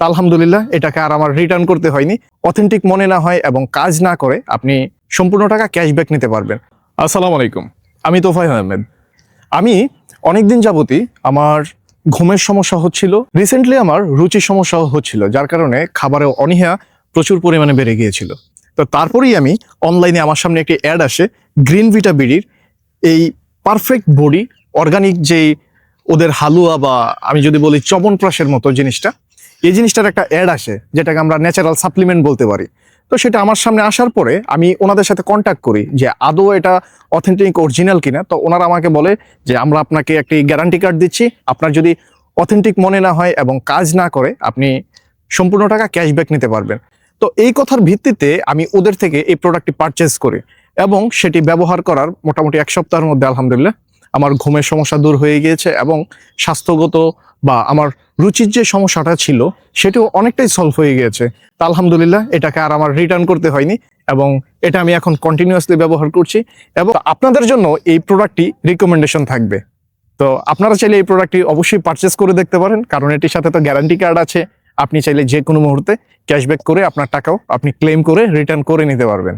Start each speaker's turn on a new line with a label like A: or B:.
A: তা আলহামদুলিল্লাহ এটাকে আর আমার রিটার্ন করতে হয়নি। অথেন্টিক মনে না হয় এবং কাজ না করে আপনি সম্পূর্ণ টাকা ক্যাশব্যাক নিতে পারবেন। আসসালামু আলাইকুম, আমি তোফায়েল আহমেদ। আমি অনেকদিন যাবতই আমার ঘুমের সমস্যা হচ্ছিল, রিসেন্টলি আমার রুচির সমস্যা হচ্ছিল, যার কারণে খাবারে অনীহা প্রচুর পরিমাণে বেড়ে গিয়েছিল। তো তারপরেই আমি অনলাইনে আমার সামনে একটি অ্যাড আসে গ্রিনভিটা বিডির, এই পারফেক্ট বডি অর্গানিক যেই ওদের হালুয়া বা আমি যদি বলি চবনপ্রাশের মতো জিনিসটা, এই জিনিসটার একটা অ্যাড আসে যেটাকে আমরা ন্যাচারাল সাপ্লিমেন্ট বলতে পারি। তো সেটা আমার সামনে আসার পরে আমি ওনাদের সাথে কন্ট্যাক্ট করি যে আদৌ এটা অথেন্টিক অরিজিনাল কিনা। তো ওনারা আমাকে বলে যে আমরা আপনাকে একটি গ্যারান্টি কার্ড দিচ্ছি, আপনার যদি অথেন্টিক মনে না হয় এবং কাজ না করে আপনি সম্পূর্ণ টাকা ক্যাশব্যাক নিতে পারবেন। তো এই কথার ভিত্তিতে আমি ওদের থেকে এই প্রোডাক্টটি পারচেজ করি এবং সেটি ব্যবহার করার মোটামুটি 1 সপ্তাহের মধ্যে আলহামদুলিল্লাহ আমার ঘুমের সমস্যা দূর হয়ে গিয়েছে এবং স্বাস্থ্যগত বা আমার রুচির যে সমস্যাটা ছিল সেটাও অনেকটাই সলভ হয়ে গিয়েছে। তা আলহামদুলিল্লাহ এটাকে আর আমার রিটার্ন করতে হয়নি এবং এটা আমি এখন কন্টিনিউয়াসলি ব্যবহার করছি এবং আপনাদের জন্য এই প্রোডাক্টটি রিকমেন্ডেশন থাকবে। তো আপনারা চাইলে এই প্রোডাক্টটি অবশ্যই পারচেস করে দেখতে পারেন, কারণ এটির সাথে তো গ্যারান্টি কার্ড আছে। আপনি চাইলে যে কোনো মুহূর্তে ক্যাশব্যাক করে আপনার টাকাও আপনি ক্লেম করে রিটার্ন করে নিতে পারবেন।